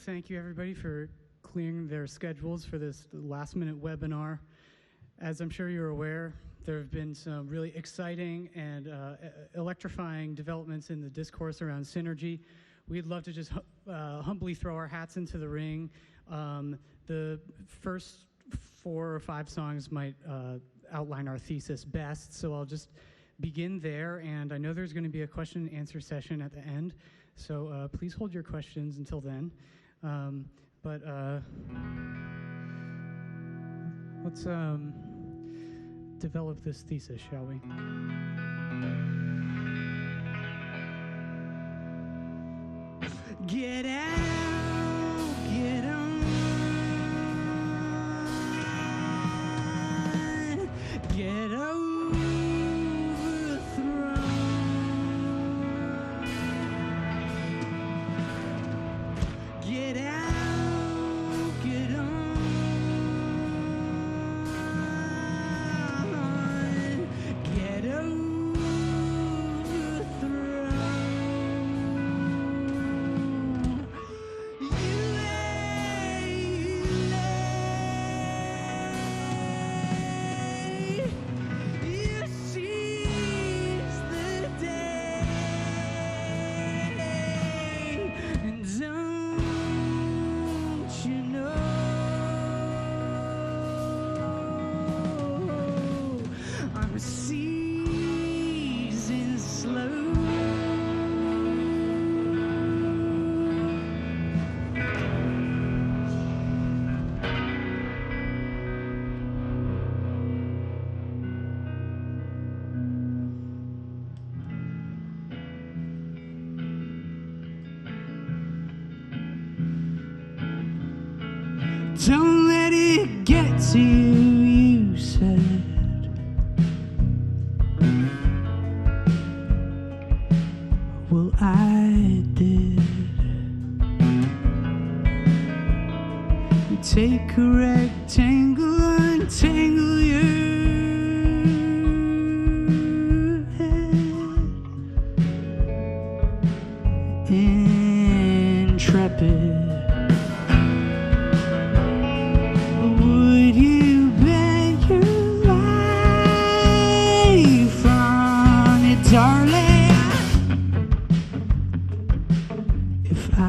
thank you everybody for clearing their schedules for this last-minute webinar. As I'm sure you're aware, there have been some really exciting and electrifying developments in the discourse around synergy. We'd love to just humbly throw our hats into the ring. The first 4 or 5 songs might outline our thesis best, so I'll just begin there, and I know there's going to be a question and answer session at the end, so please hold your questions until then. Let's develop this thesis, shall we? Get out, get on, get overthrown, get out, get on, get overthrown. You seize the day, and don't you know I'm seizing slow. Don't let it get to you, you said. Well, I did. You take a rectangle, untangle your head, intrepid. Would you bet your life on it, darling? If I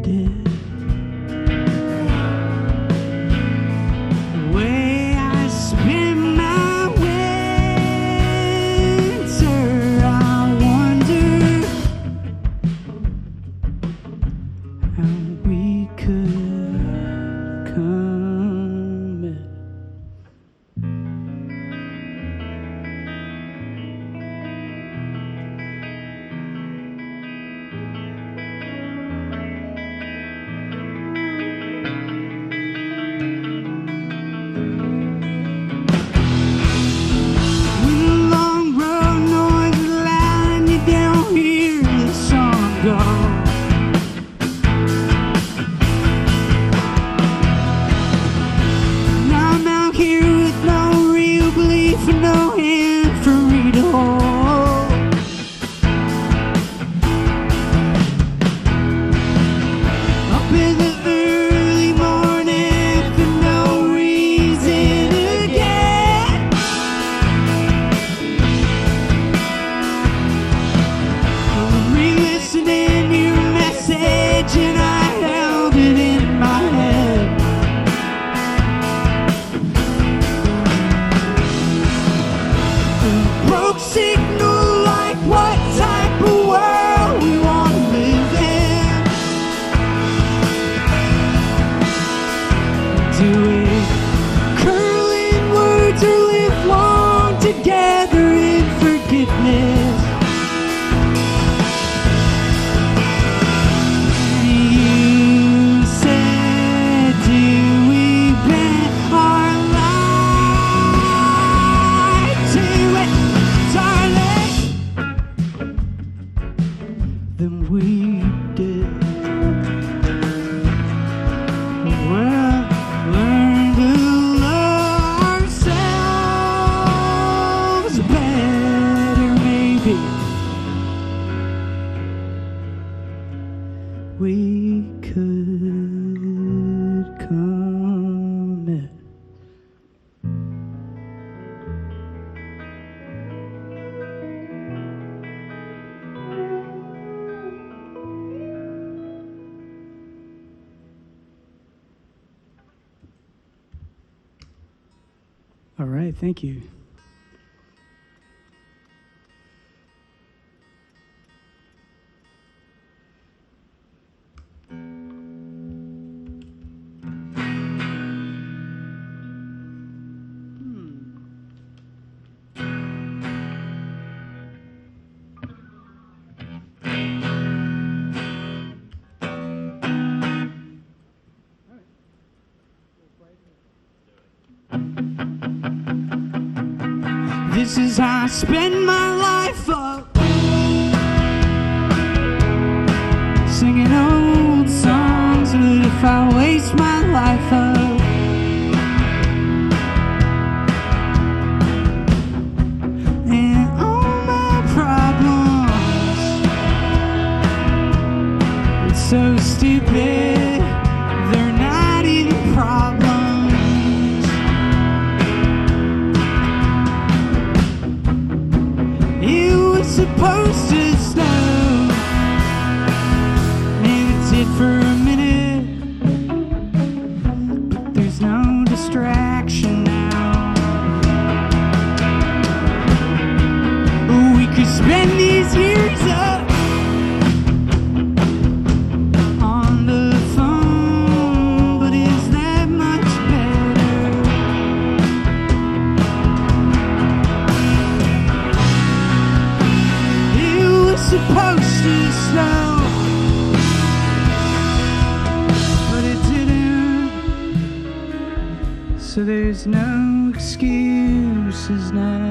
did. The way I spend my winter, I wonder how we could come back. When the long road noise is loud and you don't hear the song go, now I'm out here with no real belief and no hand for me to hold. Up in the early morning for no reason again. I'm re-listening to your message and I held it in my head. All right, thank you. This is how I spend my life up, singing old songs. But if I waste my life up, and all my problems, it's so stupid, they're not even problems. Supposed to snow, maybe it did for a minute, but there's no distraction now. We could spend these years up on the phone, but is that much better? Supposed to snow, but it didn't, so there's no excuses now.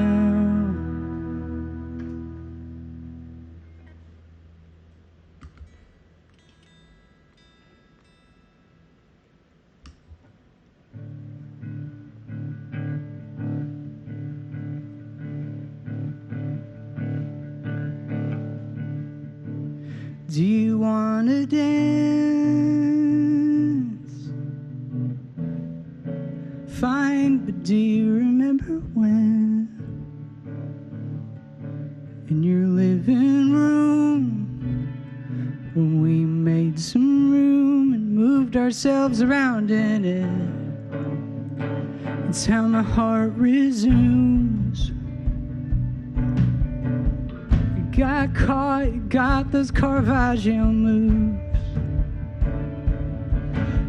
Do you wanna dance? Fine, but do you remember when? In your living room, when we made some room and moved ourselves around in it. It's how my heart resumes. Got caught, you got those Caravaggio moves.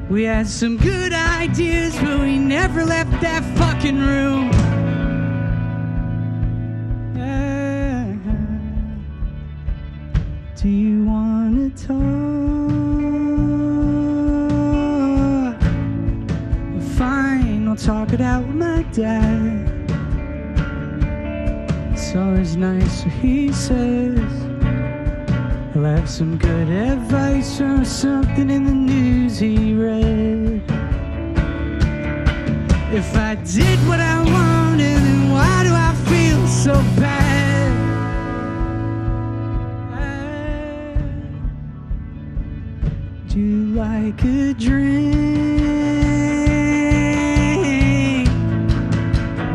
We had some good ideas, but we never left that fucking room. Yeah. Do you wanna talk? Fine, I'll talk it out with my dad. It's always nice what he says. He'll have some good advice or something in the news he read. If I did what I wanted, then why do I feel so bad? Do you like a drink?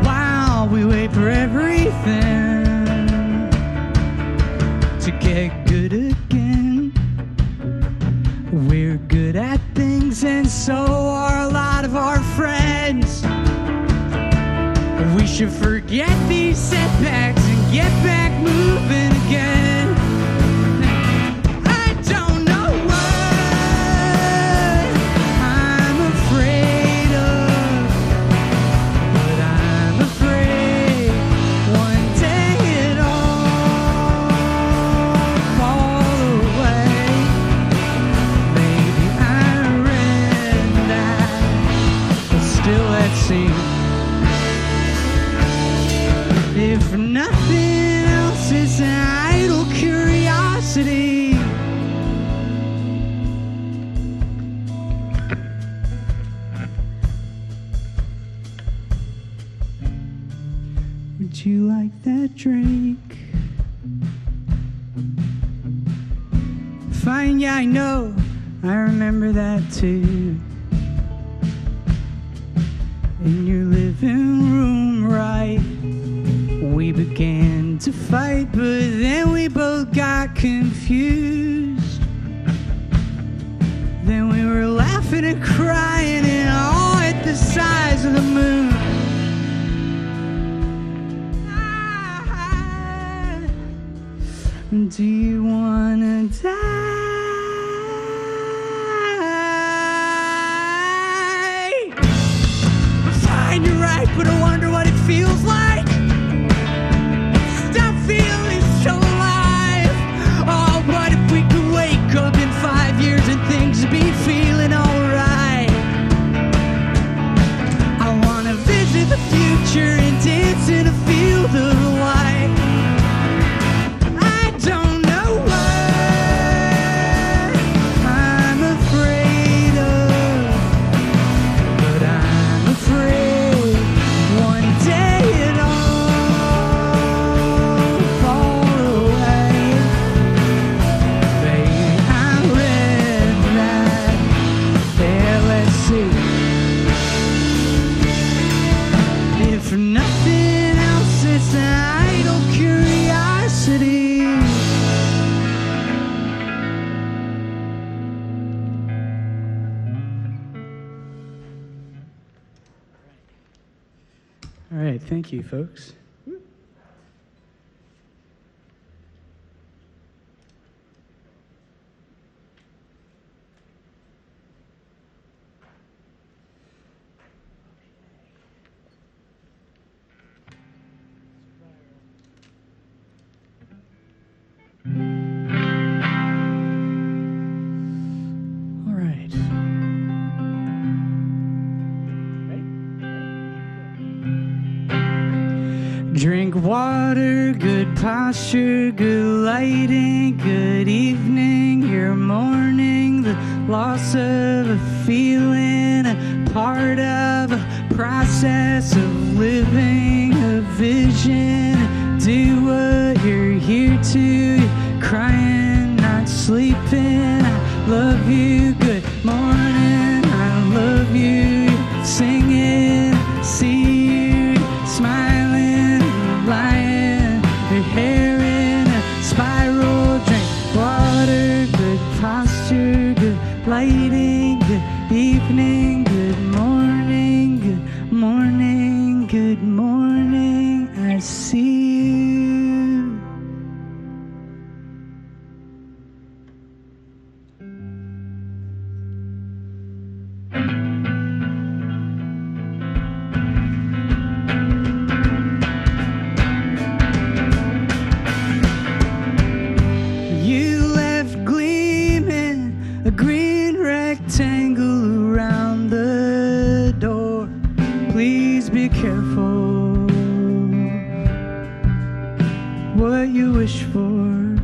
Wow, we wait for everything to get good again. We're good at things, and so are a lot of our friends. We should forget these setbacks and get back moving again. I don't know what I'm afraid of, but I'm afraid one day it'll fall away. Maybe I read that, but still let's see. If nothing else, it's an idle curiosity. Would you like that drink? Fine, yeah, I know. I remember that too. In your living room, right? We began to fight, but then we both got confused. Then we were laughing and crying and all at the size of the moon. Do you wanna die? Fine, you're right, but I wonder what it feels like. Stop feeling so alive. Oh, what if we could wake up in 5 years and things would be feeling alright? I wanna visit the future and dance in a field of light. I don't know what I'm afraid of, but I'm afraid one day it'll all fall away. Baby, I read that. Yeah, let's see. If nothing else, it's an idle curiosity. All right, thank you, folks. All right. Drink water, good posture, good lighting, good evening, your morning, the loss of a feeling, a part of a process of living, a vision, do what you're here to, you're crying, not sleeping, I love you, good morning, I love you, you're singing, see you, smiling, lying, your hair in a spiral, drink water, good posture, good lighting, good evening, good morning, good morning, good morning, I see you. You left gleaming a green rectangle around the door. Please be careful what you wish for.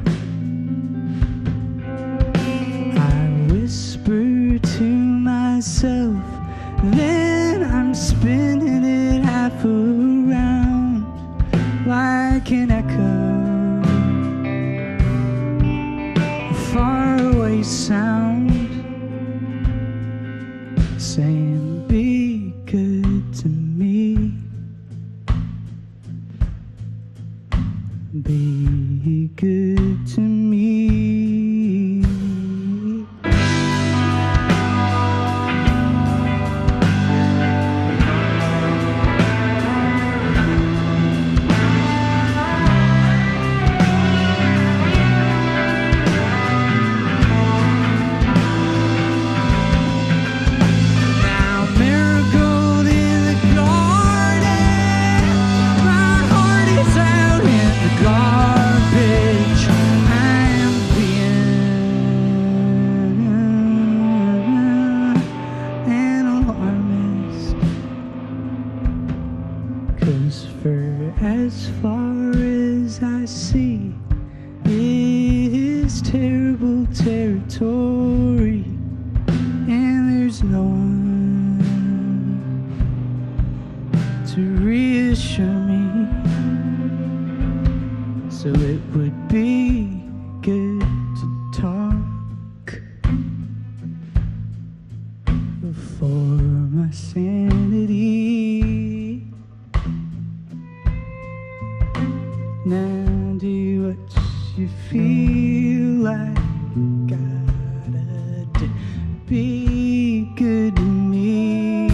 I whisper to myself, then I'm spinning it half around like an echo. Faraway sound saying, be good to me, be good to me. Now marigold in the garden, my heart is out in the garbage. I am being an alarmist, 'cause for as far as I see is terrible territory, and there's no one to reassure me. So it would be good to talk for my sanity. Now do what you feel like. Gotta be good to me.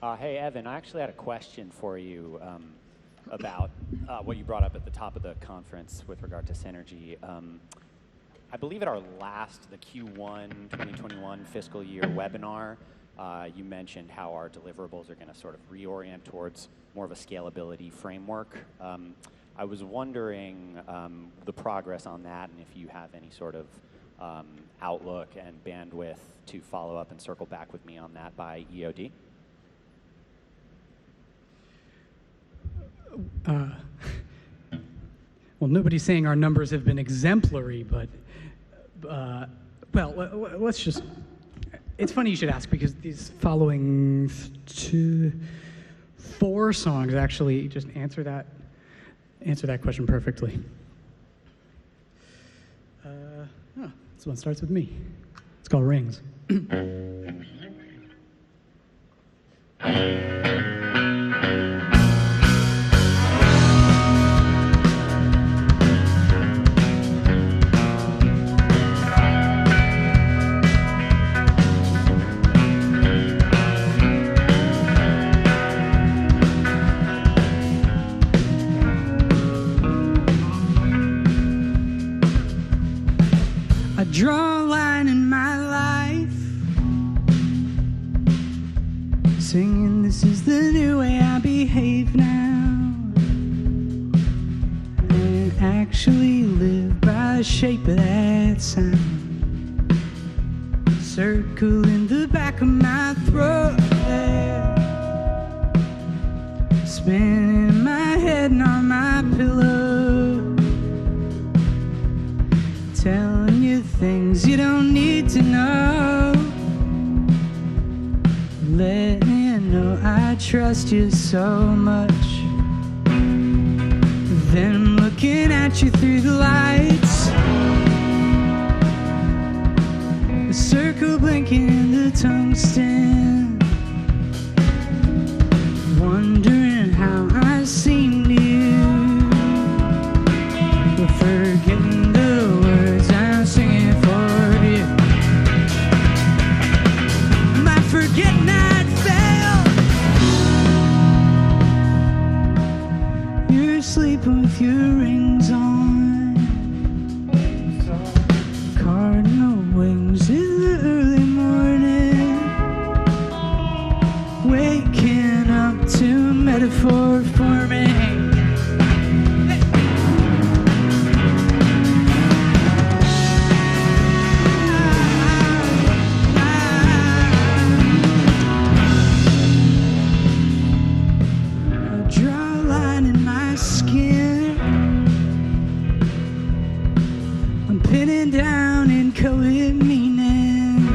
Hey, Evan, I actually had a question for you about what you brought up at the top of the conference with regard to synergy. I believe at our last, the Q1 2021 fiscal year webinar, you mentioned how our deliverables are going to sort of reorient towards more of a scalability framework. I was wondering the progress on that and if you have any sort of outlook and bandwidth to follow up and circle back with me on that by EOD. Well, nobody's saying our numbers have been exemplary, but well, let's just. It's funny you should ask because these following 4 songs actually just answer that question perfectly. This one starts with me. It's called Rings. Draw a line in my life, singing this is the new way I behave now, and actually live by the shape of that sound. Circle in the back of my throat, spinning in my head and on my pillow, telling you things you don't need to know, letting you know I trust you so much. Then I'm looking at you through the lights, a circle blinking in the tungsten, wondering how I seem to you, but forgetting the words I'm singing for you. Might forget not fail. You're sleeping with your rings on, cardinal wings in the early morning, waking up to a metaphor for me. Down in code meaning,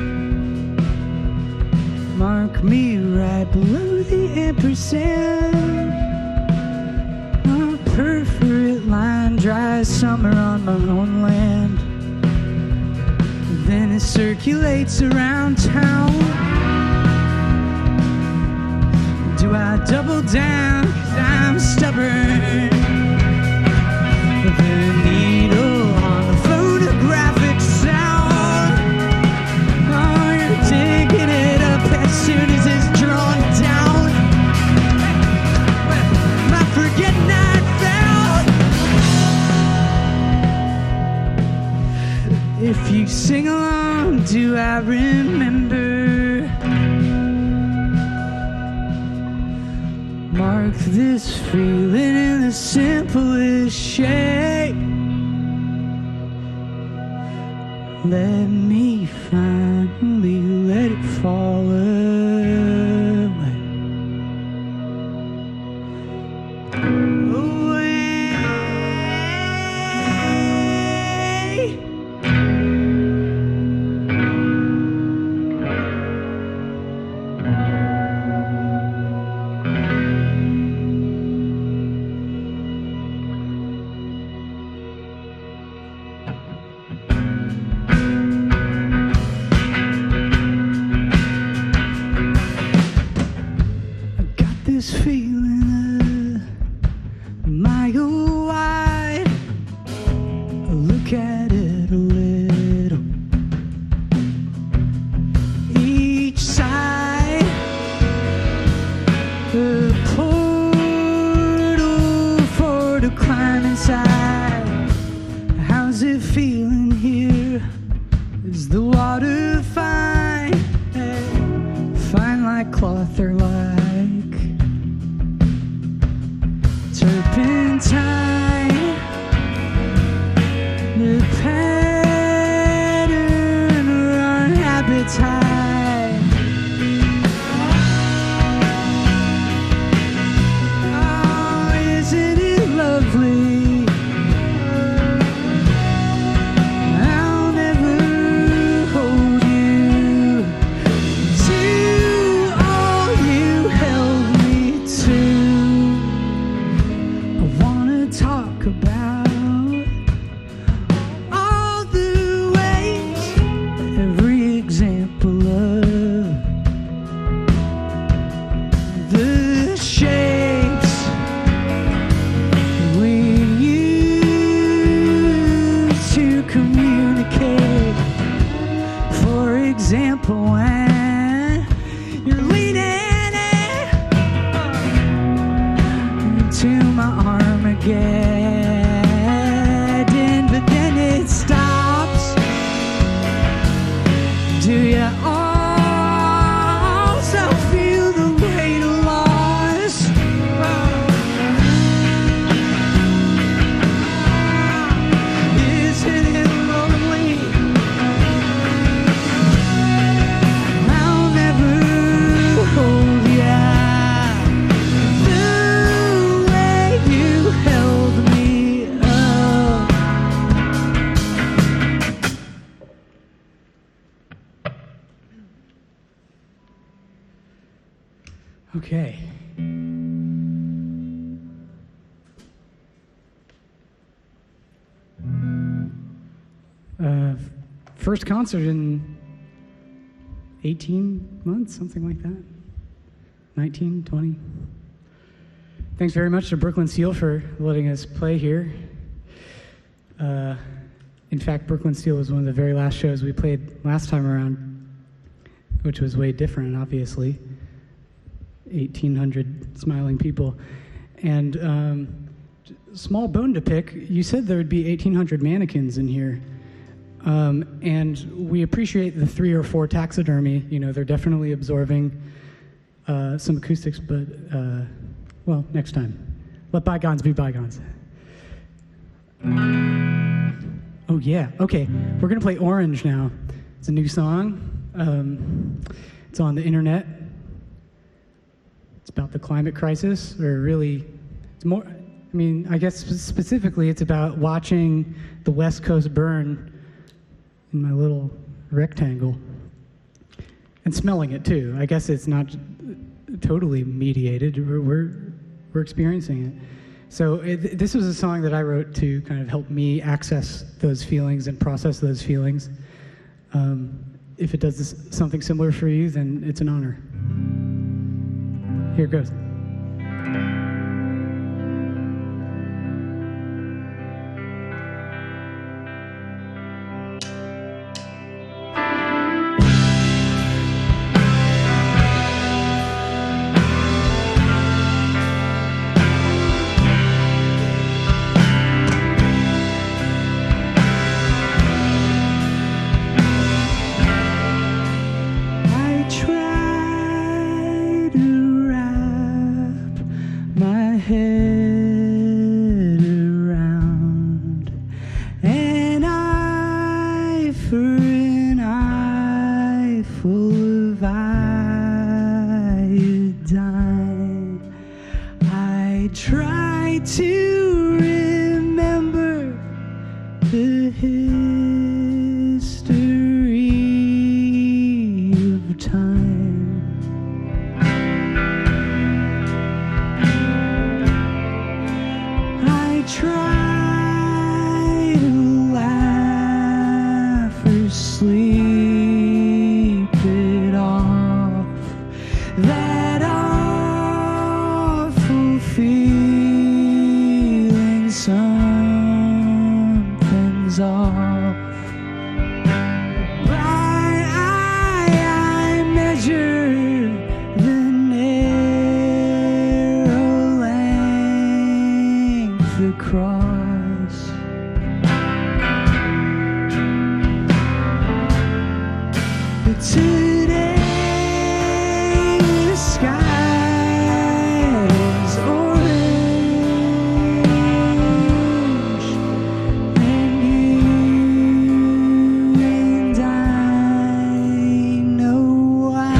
mark me right below the ampersand, a perforate line, dry summer on my own land, then it circulates around town. Do I double down 'cause I'm stubborn? The needle on the photographic sound, oh, you're digging it up as soon as it's drawn down. My forget not found. If you sing along, do I remember? Mark this feeling in the simplest shape. Let me finally let it fall away. This feeling a mile wide, look at it a little, each side it feeling here? Is the water fine? Fine like cloth or like turpentine? The pattern run habits high. Oh, isn't it lovely? I'll never hold you to all you held me to. I wanna talk about all the ways, every example of the shapes we use to communicate. For example, when you're leaning into my Armageddon, but then it stops. Do you also feel the weight of loss? Isn't it lonely? I'll never hold ya the way you held me up. Okay. First concert in 18 months, something like that. 19, 20. Thanks very much to Brooklyn Steel for letting us play here. In fact, Brooklyn Steel was one of the very last shows we played last time around, which was way different, obviously. 1,800 smiling people. And small bone to pick, you said there would be 1,800 mannequins in here. And we appreciate the 3 or 4 taxidermy. You know, they're definitely absorbing some acoustics, but, well, next time. Let bygones be bygones. Oh, yeah. Okay, we're going to play Orange now. It's a new song. It's on the internet. It's about the climate crisis, or really, it's more, I mean, I guess specifically it's about watching the West Coast burn in my little rectangle and smelling it too. I guess it's not totally mediated. We're experiencing it. So this was a song that I wrote to kind of help me access those feelings and process those feelings. If it does something similar for you, then it's an honor. Here it goes. Today the sky is orange, and you and I know why.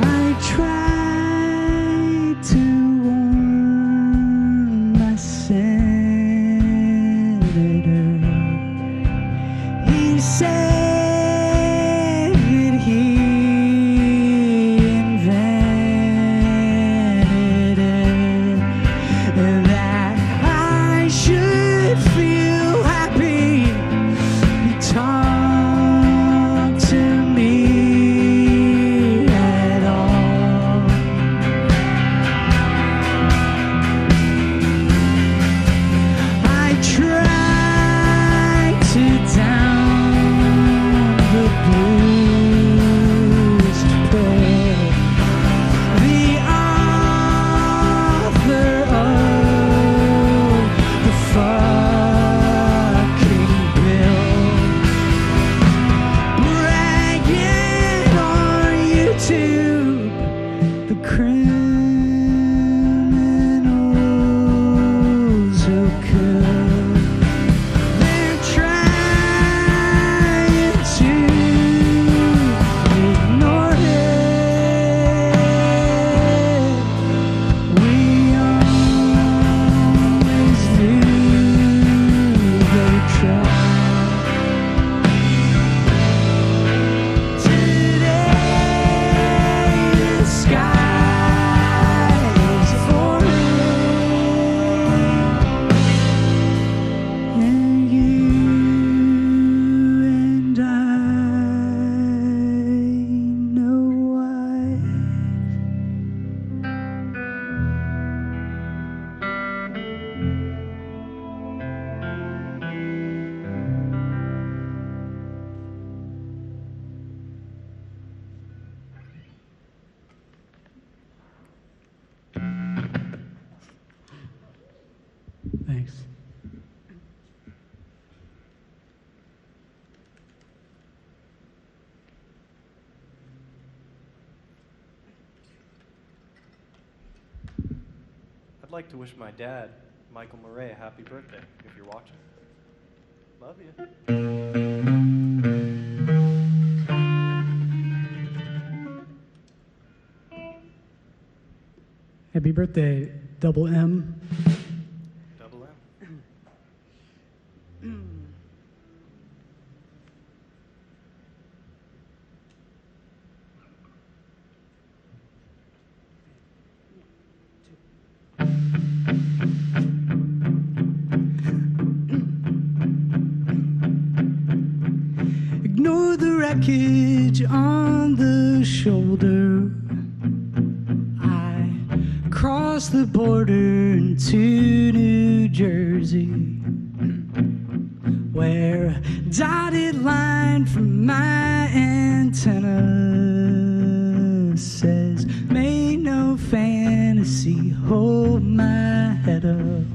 I tried to warn my senator. He said that he invented it, and that I should feel happy. He talked to me at all. I tried to down the blues to play the author of the fucking bill, bragging on YouTube the criminals who kill. They're trying to ignore it. We always do, they try. Today the sky is orange, and you and I know why. Thanks. I'd like to wish my dad, Michael Murray, a happy birthday, if you're watching. Love you. Happy birthday, Double M. Double M. Ignore the wreckage on the shoulder. I crossed the border into New Jersey, where a dotted line from my antenna says, "May no fantasy hold my head up."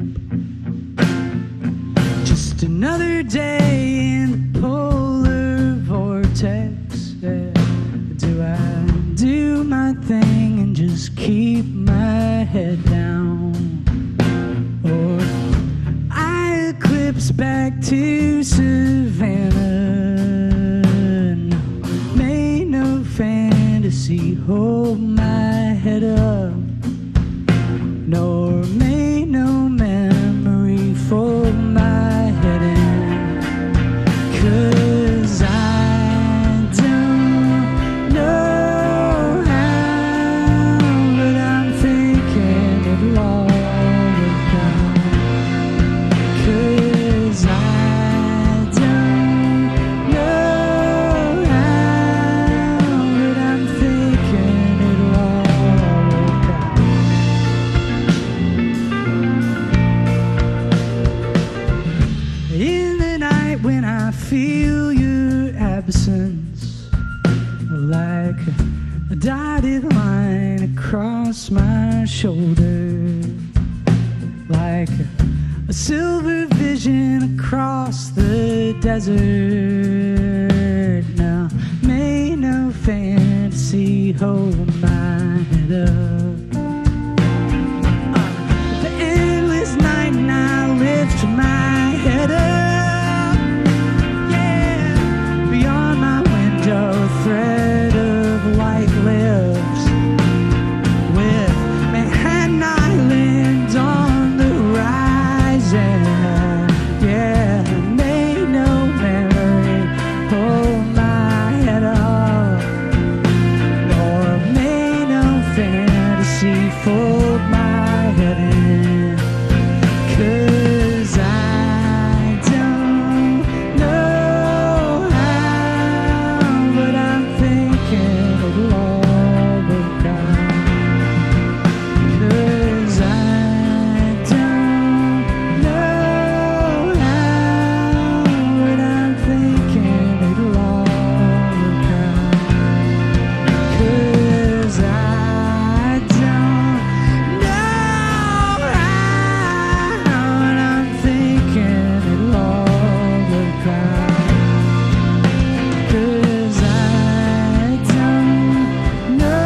Just another day in the polar vortex. Do I do my thing and just keep my head down? Or I eclipse back to Savannah? No, may no fantasy hold my head up, nor may no memory fold my head in. 'Cause I don't know how, but I'm thinking it'll all work out. 'Cause I don't know how, but I'm thinking it'll all work out. In the night when I feel your absence, like a dotted line across my shoulder, like a silver vision across the desert. Now, may no fantasy hold my head up. The endless night and I lift my head up. Yeah, beyond my window, a thread of light lives with Manhattan Island on the horizon. Yeah, may no memory hold my head up, nor may no fantasy fold my head in. 'Cause I don't know how, but I'm thinking it'll all work out. 'Cause I don't know how, but I'm thinking it'll all work out. 'Cause I don't know how, and I'm thinking it'll all work out. 'Cause I don't know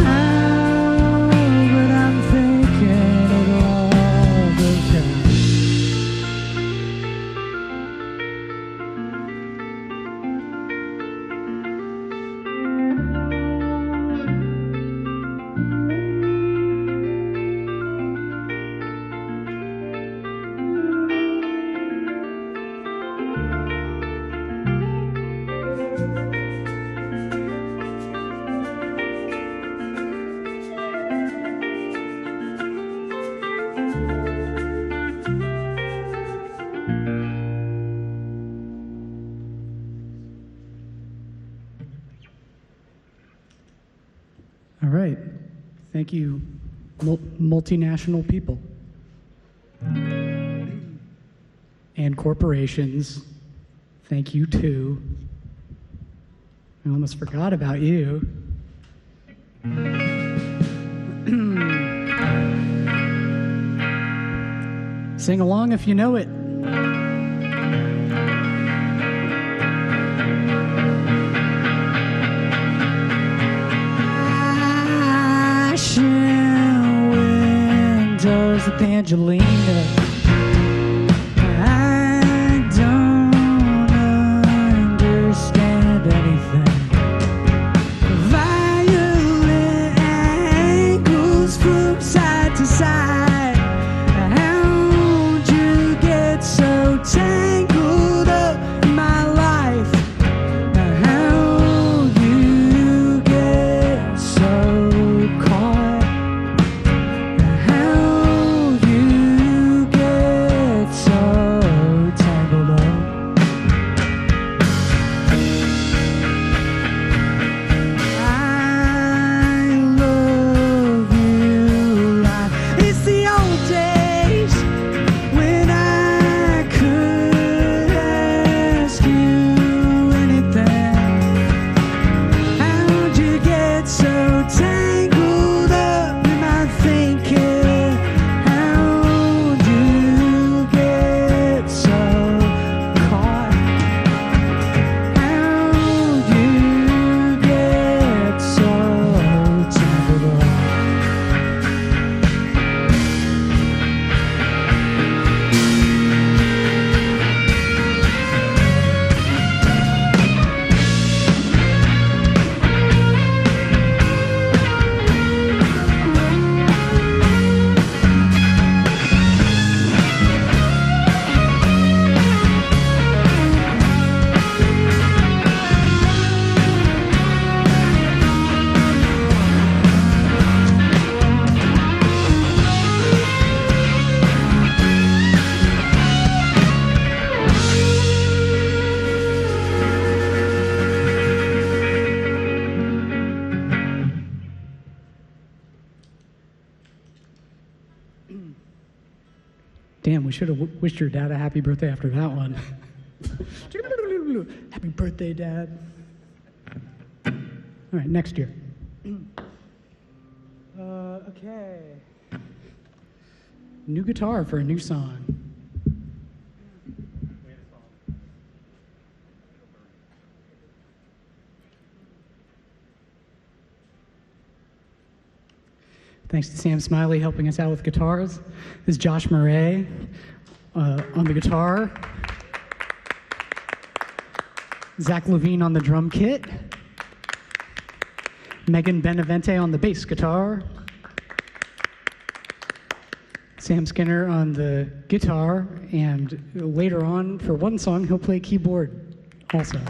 how, but I'm thinking it'll all work out. All right. Thank you, multinational people and corporations. Thank you, too. I almost forgot about you. Sing along if you know it. Windows with Angelina. I don't understand anything. Violent angles from side to side. How'd you get so tangled up in my life? How'd you get so caught? How'd you get so tangled up? I love you like it's the old days when I could ask you anything. How'd you get so tangled up in my thinking? How'd you get so caught? How'd you get so tangled up? Damn, we should have wished your dad a happy birthday after that one. Happy birthday, Dad. All right, next year. Okay. New guitar for a new song. Thanks to Sam Smiley helping us out with guitars. This is Josh Murray on the guitar. Zach Levine on the drum kit. Megan Benavente on the bass guitar. Sam Skinner on the guitar. And later on, for one song, he'll play keyboard also.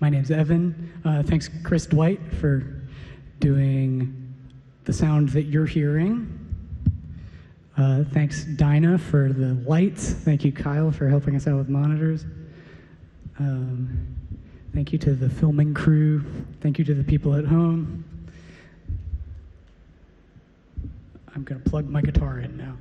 My name's Evan. Thanks, Chris Dwight, for doing the sound that you're hearing. Thanks, Dinah, for the lights. Thank you, Kyle, for helping us out with monitors. Thank you to the filming crew. Thank you to the people at home. I'm going to plug my guitar in now.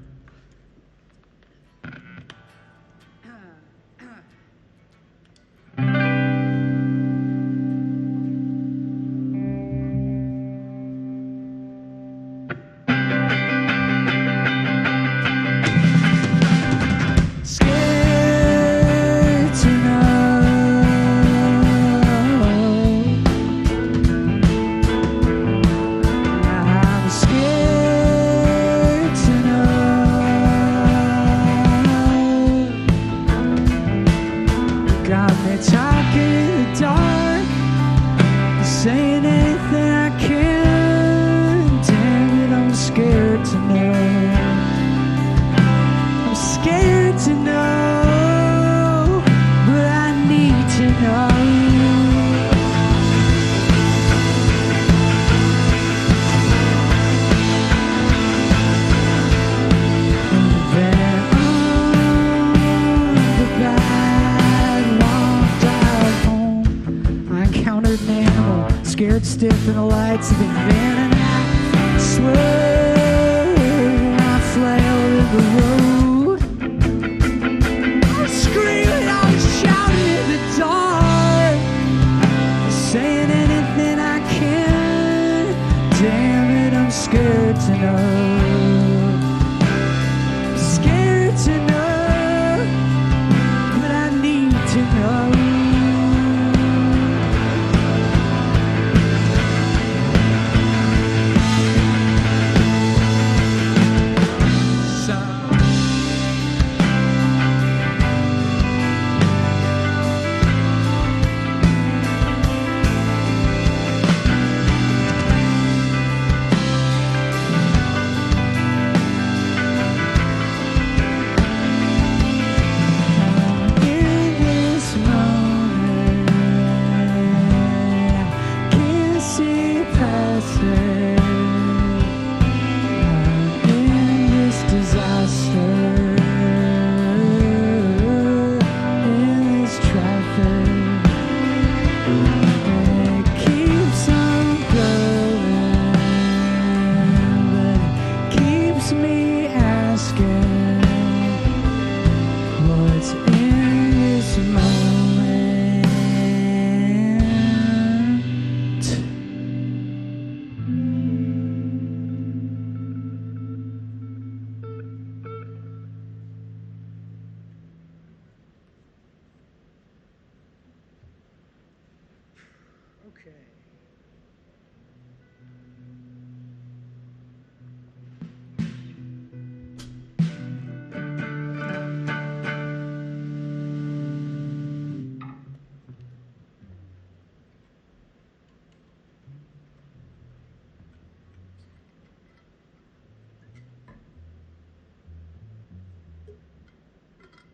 Stiff in the lights of the van, and I swear I flailed in the road. I'm screaming, I'm shouting in the dark, saying anything I can. Damn it, I'm scared to know. Scared to know, but I need to know.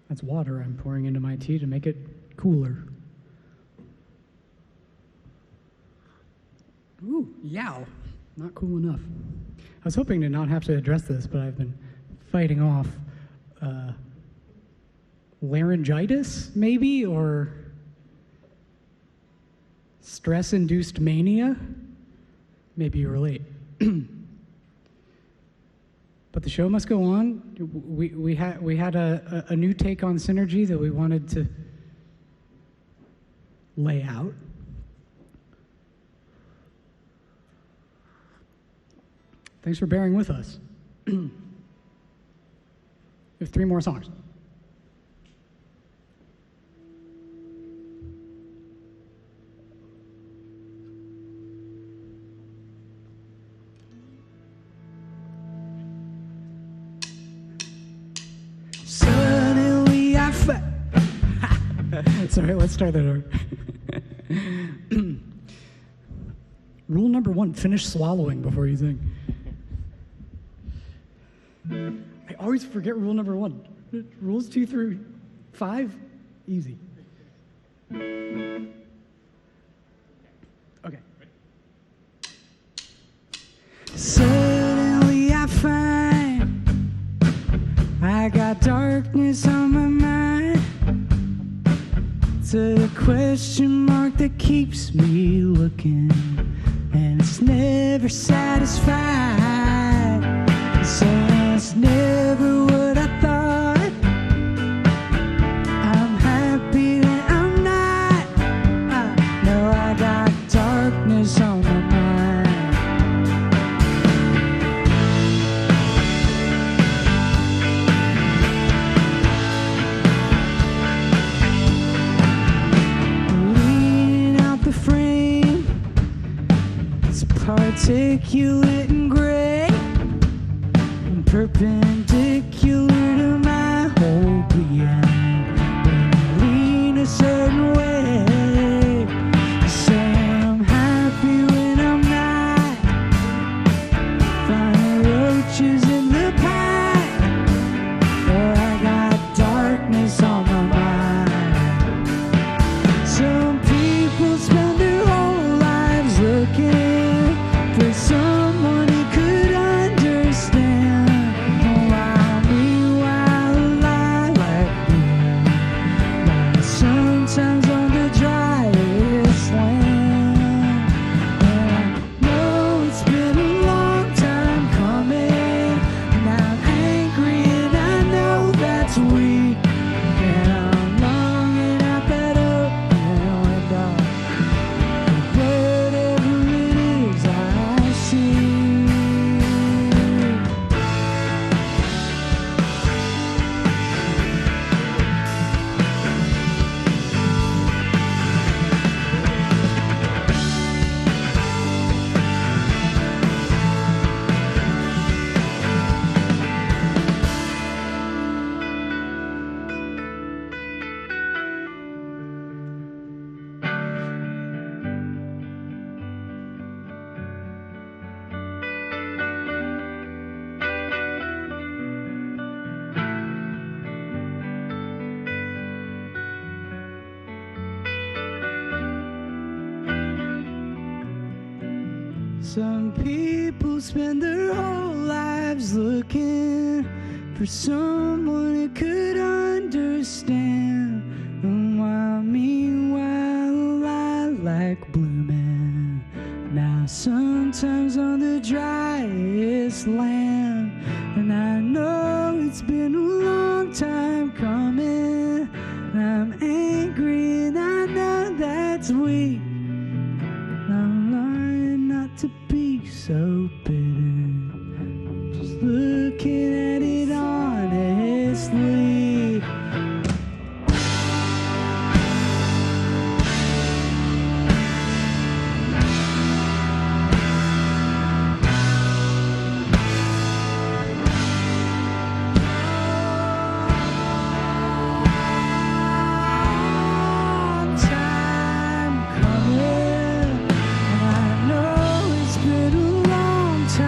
That's water I'm pouring into my tea to make it cooler. Ooh, yow. Not cool enough. I was hoping to not have to address this, but I've been fighting off laryngitis, maybe, or stress-induced mania. Maybe you relate. But the show must go on. We had a new take on Synergy that we wanted to layout. Thanks for bearing with us. We have 3 more songs. Suddenly I felt. Sorry, let's start that over. Rule number 1, finish swallowing before you sing. I always forget rule number 1. Rules 2 through 5, easy. Okay. Suddenly I find I got darkness on my mind. It's a question mark that keeps me looking, and it's never satisfied. So it's never what I thought. I'm happy that I'm not. I know I got darkness on my mind. Leaning out the frame, it's particulate and gray, perpendicular to my whole being. When I lean a certain way, I say I'm happy when I'm not. Find roaches in the pie, or I got darkness on my mind. Some people spend their whole lives looking for someone who could understand. Sometimes on the driest land, and I know it's been a long time coming, and I'm angry and I know that's weak, and I'm longing out that open window for whatever it is I see. Some people spend their whole lives looking for someone who could understand. And while meanwhile I like blooming now sometimes on the driest land. And I know it's been a long time coming, and I'm angry and I know that's weak. I'm learning not to be so bitter, just looking at it honestly. Long time coming, and I know it's been a long time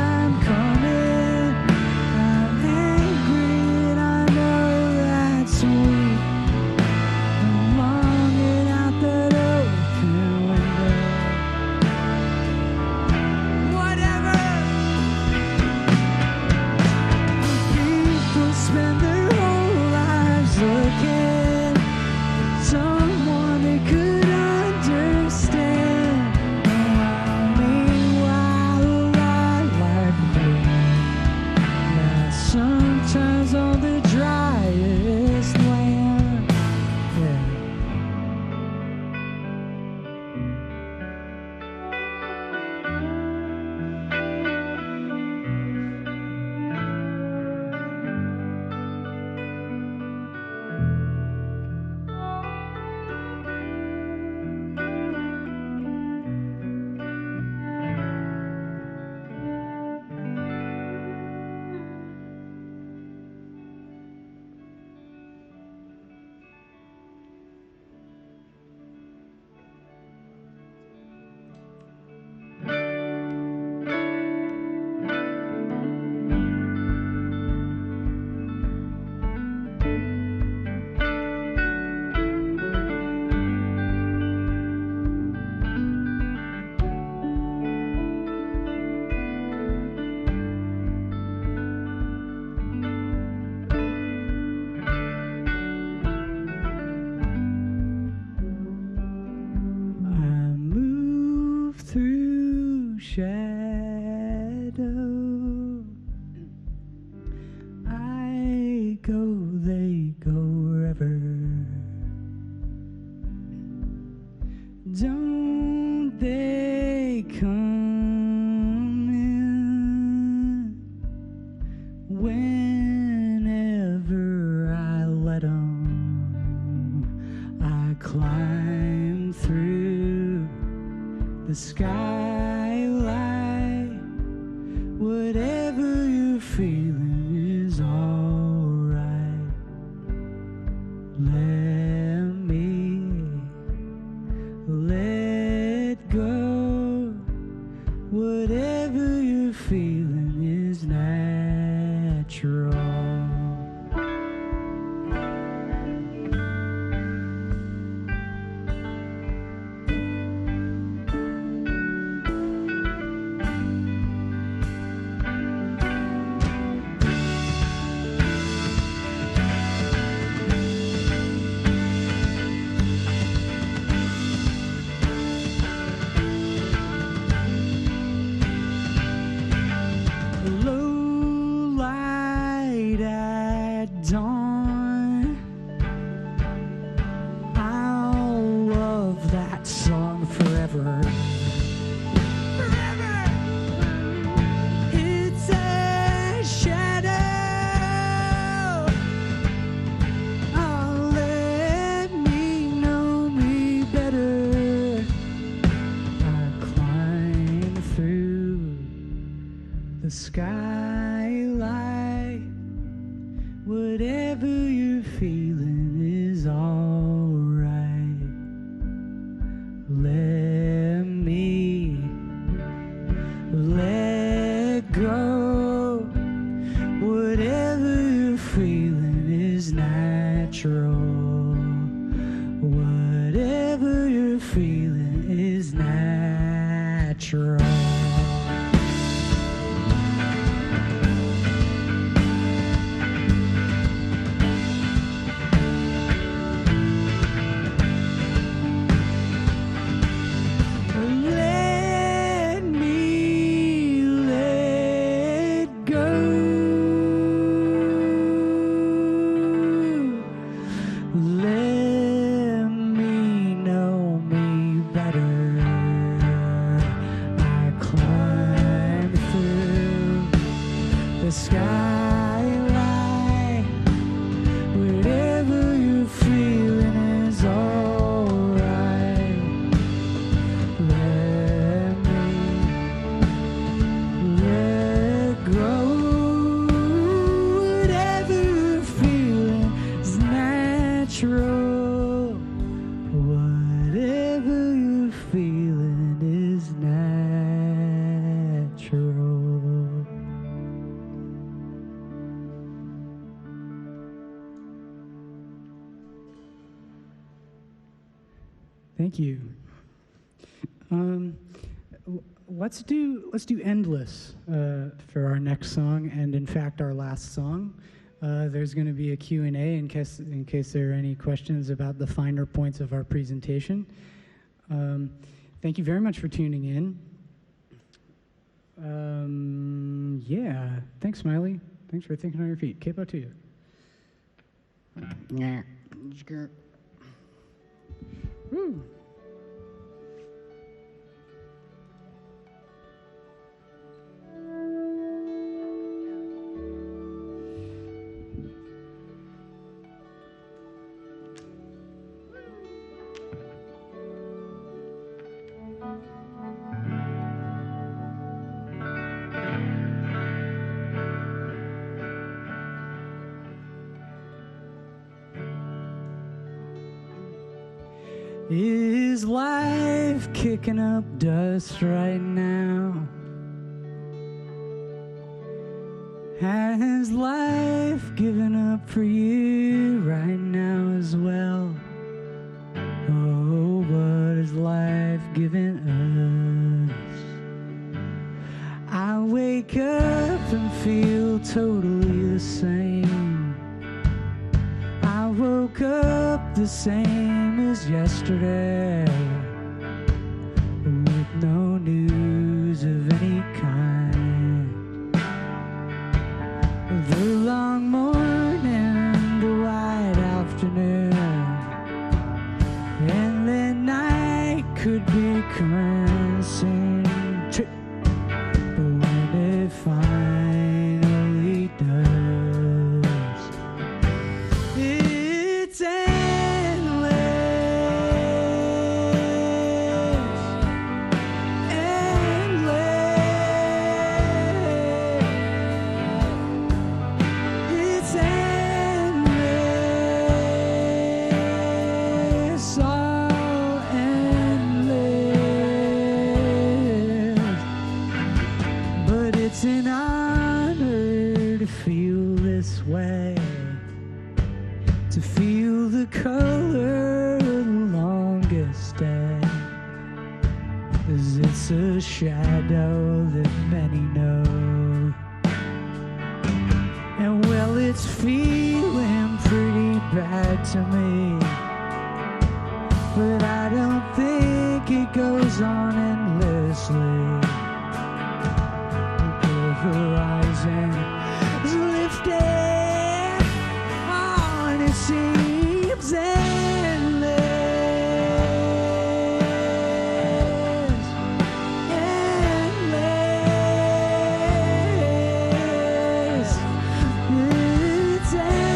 climb through the skylight. Whatever you're feeling is alright. Let me let go. Whatever you're feeling is natural. Dawn, I'll love that song forever. Forever. It's a shadow. Oh, let me know me better. I climb through the skylight. Whatever you're feeling is alright. Let me let go. Whatever you're feeling is natural. Whatever you're feeling is natural. The skyline, whatever you're feeling is alright. Let me let go. Whatever you're feeling is natural. Whatever you're feeling is natural. Thank you. Let's do Endless for our next song, and in fact our last song. There's going to be a Q&A in case there are any questions about the finer points of our presentation. Thank you very much for tuning in. Yeah, thanks, Smiley. Thanks for thinking on your feet. Capo to you. Yeah. Woo. Is life kicking up dust right now? Has life given up for you right now as well? Oh, what is life giving us? I wake up and feel totally the same. I woke up the same as yesterday, with no news of any kind. The long morning, the white afternoon, and the night could be coming soon. But when it finally does, it's endless. feel the color of the longest day, 'cause it's a shadow that many know. And well, it's feeling pretty bad to me, but I don't think it goes on endlessly. The horizon is lifted on, it seems endless, endless. It's endless,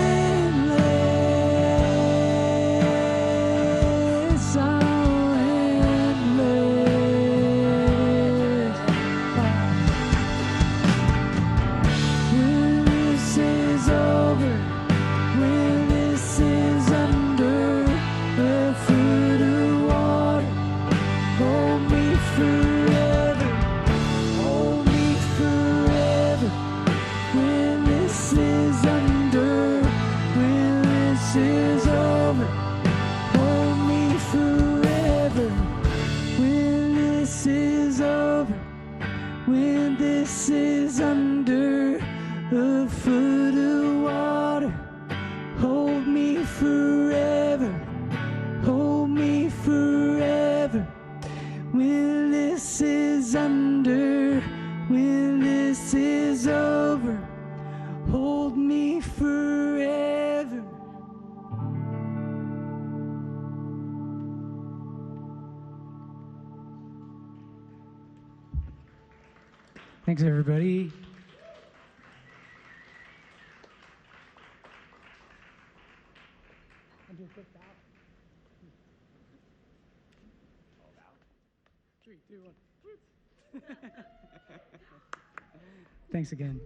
so endless. When this is over, when this is under a foot of water, hold me forever, hold me forever. When this is under, when this is over, hold me forever. When this is over, when this is under a foot of water, hold me forever, hold me forever. When this is under, when this is over, hold me forever. Thanks, everybody. Thanks again.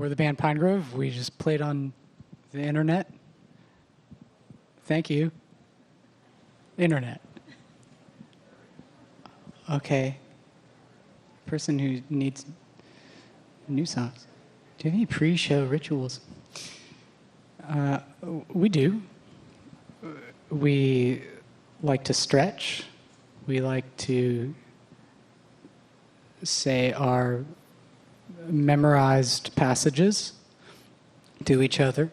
We're the band Pinegrove. We just played on the internet. Thank you. Internet. Okay. Person who needs new songs. Do you have any pre-show rituals? We do. We like to stretch. We like to say our memorized passages to each other.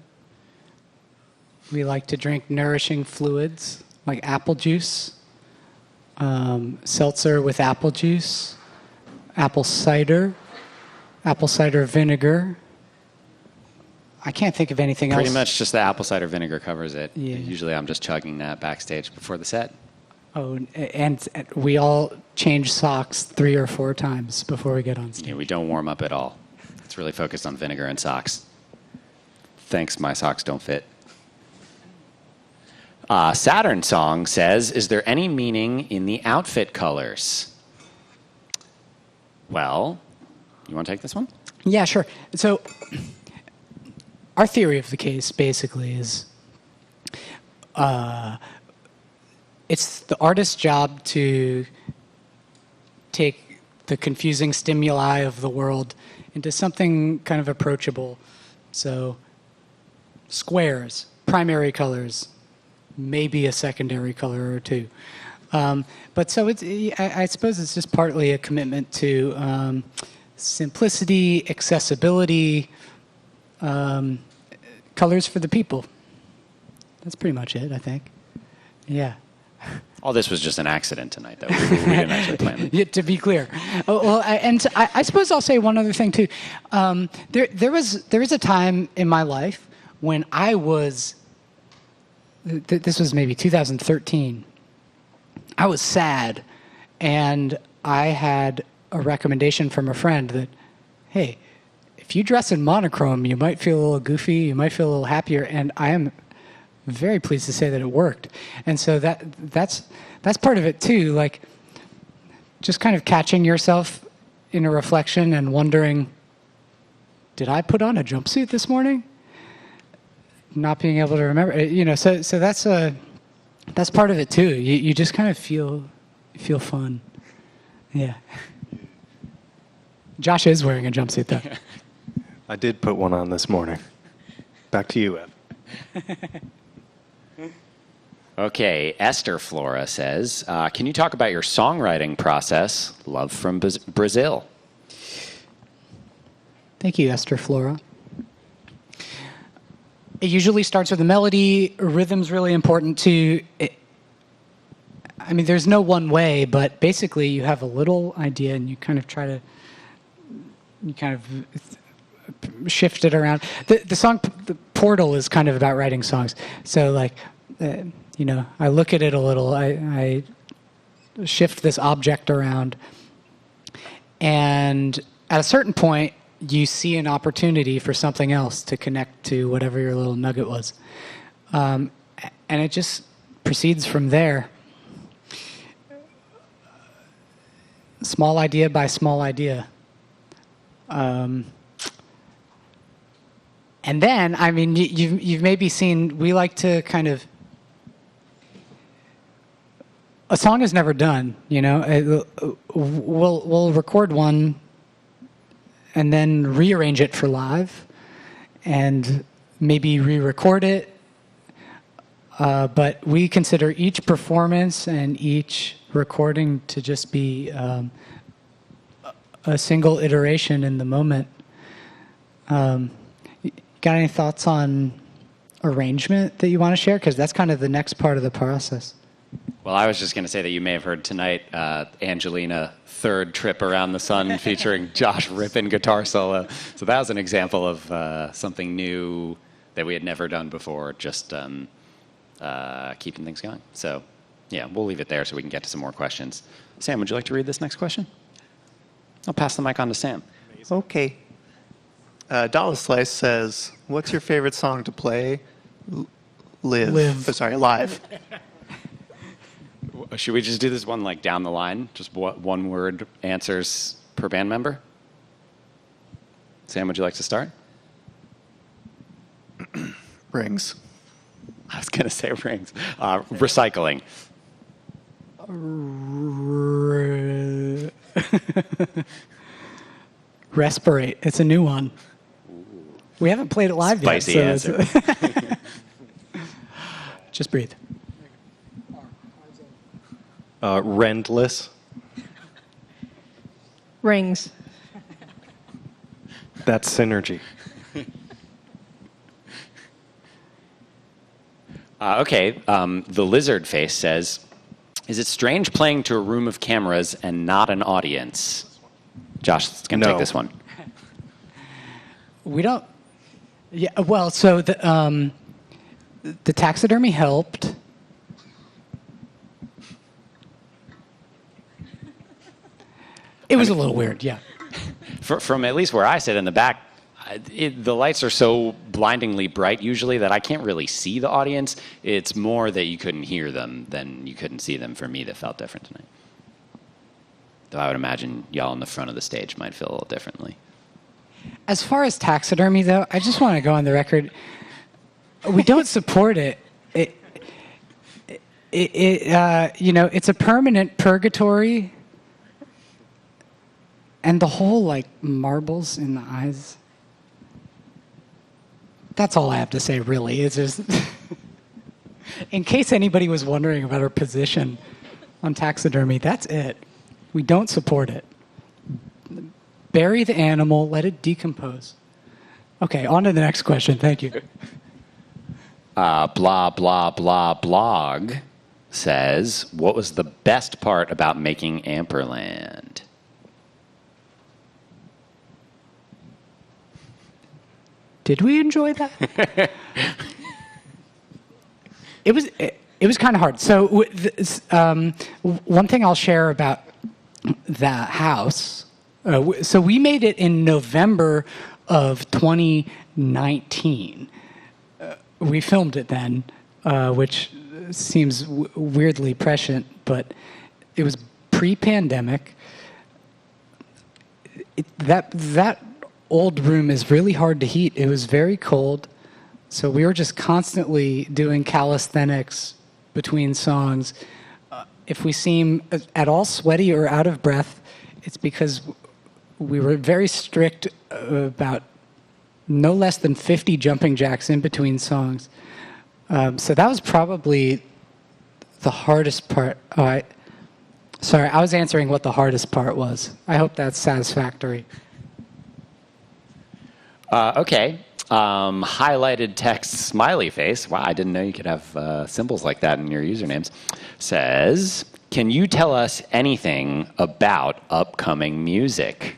We like to drink nourishing fluids like apple juice, seltzer with apple juice, apple cider vinegar. I can't think of anything else. Pretty much just the apple cider vinegar covers it. Yeah. Usually I'm just chugging that backstage before the set. Oh, and we all change socks 3 or 4 times before we get on stage. Yeah, we don't warm up at all. It's really focused on vinegar and socks. Thanks, my socks don't fit. Saturn Song says, is there any meaning in the outfit colors? Well, you want to take this one? Yeah, sure. So our theory of the case basically is it's the artist's job to take the confusing stimuli of the world into something kind of approachable. So squares, primary colors, maybe a secondary color or two. But so it's, I suppose it's just partly a commitment to simplicity, accessibility, colors for the people. That's pretty much it, I think. Yeah. All this was just an accident tonight, though. We didn't actually plan it. Yeah, to be clear. Well, and I suppose I'll say one other thing, too. There was a time in my life when I was, this was maybe 2013, I was sad, and I had a recommendation from a friend that, hey, if you dress in monochrome, you might feel a little goofy, you might feel a little happier, and I am very pleased to say that it worked. And so that's part of it too, like just kind of catching yourself in a reflection and wondering, did I put on a jumpsuit this morning? Not being able to remember, so that's part of it too. You just kind of feel fun. Yeah. Josh is wearing a jumpsuit though. I did put one on this morning. Back to you, Ev. Okay, Esther Flora says, can you talk about your songwriting process? Love from Brazil. Thank you, Esther Flora. It usually starts with a melody. Rhythm's really important too. I mean, there's no one way, but basically you have a little idea and you kind of try to, shift it around. The song, the Portal, is kind of about writing songs. So like, I look at it a little, I shift this object around, and at a certain point, you see an opportunity for something else to connect to whatever your little nugget was. And it just proceeds from there. Small idea by small idea. And then, I mean, you've maybe seen, we like to kind of, a song is never done, We'll record one and then rearrange it for live and maybe re-record it. But we consider each performance and each recording to just be a single iteration in the moment. Got any thoughts on arrangement that you want to share? Because that's kind of the next part of the process. Well, I was just going to say that you may have heard tonight, Angelina, Third Trip Around the Sun, featuring Josh ripping guitar solo. So that was an example of something new that we had never done before, just keeping things going. So, yeah, we'll leave it there so we can get to some more questions. Sam, would you like to read this next question? I'll pass the mic on to Sam. Okay. Dollar Slice says, what's your favorite song to play live. Should we just do this one like down the line? Just one word answers per band member? Sam, would you like to start? Rings. I was going to say rings. Recycling. Respirate. It's a new one. We haven't played it live Spicy yet. So answer. just breathe. Rendless. Rings. That's synergy. Okay, the lizard face says, is it strange playing to a room of cameras and not an audience? Josh is going to No. take this one. We don't. Yeah. Well, so the taxidermy helped. It was a little weird. Yeah. From at least where I sit in the back, the lights are so blindingly bright usually that I can't really see the audience. It's more that you couldn't hear them than you couldn't see them for me that felt different tonight. Though I would imagine y'all in the front of the stage might feel a little differently. As far as taxidermy, though, I just want to go on the record. We don't support it. It's a permanent purgatory. And the whole, like, marbles in the eyes. That's all I have to say, really. It's just, in case anybody was wondering about our position on taxidermy, that's it. We don't support it. Bury the animal, let it decompose. Okay, on to the next question. Thank you. Blah, blah, blah, blog says, what was the best part about making Amperland? Did we enjoy that? It was kind of hard. So one thing I'll share about the house. So we made it in November of 2019. We filmed it then, which seems weirdly prescient, but it was pre-pandemic. That old room is really hard to heat. It was very cold, so we were just constantly doing calisthenics between songs. If we seem at all sweaty or out of breath, it's because we were very strict about no less than 50 jumping jacks in between songs. So that was probably the hardest part. Sorry, I was answering what the hardest part was. I hope that's satisfactory. Okay. Highlighted text smiley face. Wow, I didn't know you could have symbols like that in your usernames. Says, can you tell us anything about upcoming music?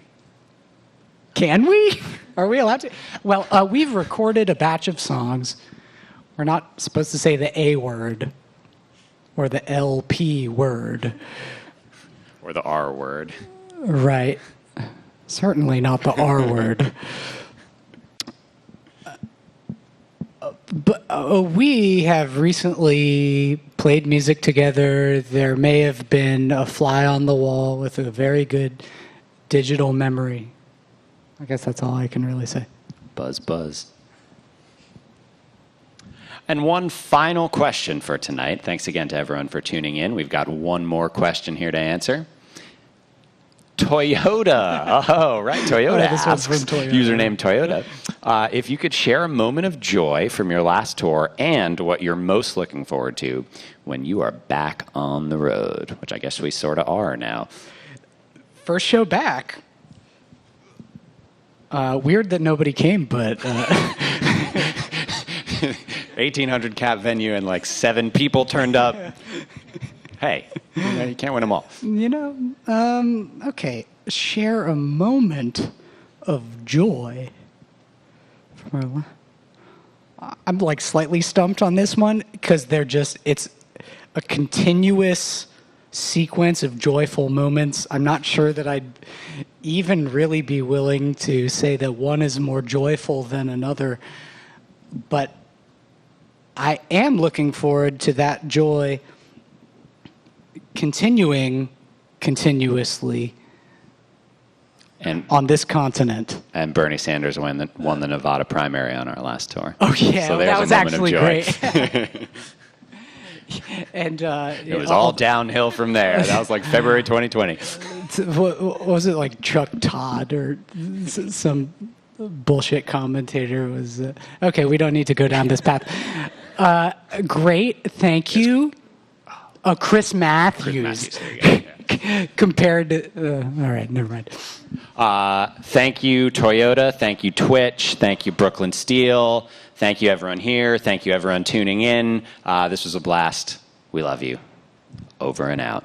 Can we? Are we allowed to? Well, we've recorded a batch of songs. We're not supposed to say the A word or the LP word. Or the R word. Right. Certainly not the R word. But we have recently played music together. There may have been a fly on the wall with a very good digital memory. I guess that's all I can really say. Buzz, buzz. And one final question for tonight. Thanks again to everyone for tuning in. We've got one more question here to answer. Toyota. Oh, right. Toyota This one's asks, from Toyota. username Toyota, if you could share a moment of joy from your last tour and what you're most looking forward to when you are back on the road, which I guess we sort of are now. First show back. Weird that nobody came, but 1,800 cap venue and like 7 people turned up. Hey, you can't win them all. Okay. Share a moment of joy. I'm like slightly stumped on this one because it's a continuous sequence of joyful moments. I'm not sure that I'd even really be willing to say that one is more joyful than another, but I am looking forward to that joy continuing continuously And on this continent. and Bernie Sanders won the Nevada primary on our last tour. Oh yeah, So there's that a was moment of actually joy. great. And It was all downhill from there. That was like February 2020. what was it, like Chuck Todd or some bullshit commentator was okay, we don't need to go down this path. Great, thank you. Chris Matthews. There you go. Yeah. Compared to all right, never mind. Thank you, Toyota. Thank you, Twitch. Thank you, Brooklyn Steel. Thank you, everyone here. Thank you, everyone tuning in. This was a blast. We love you. Over and out.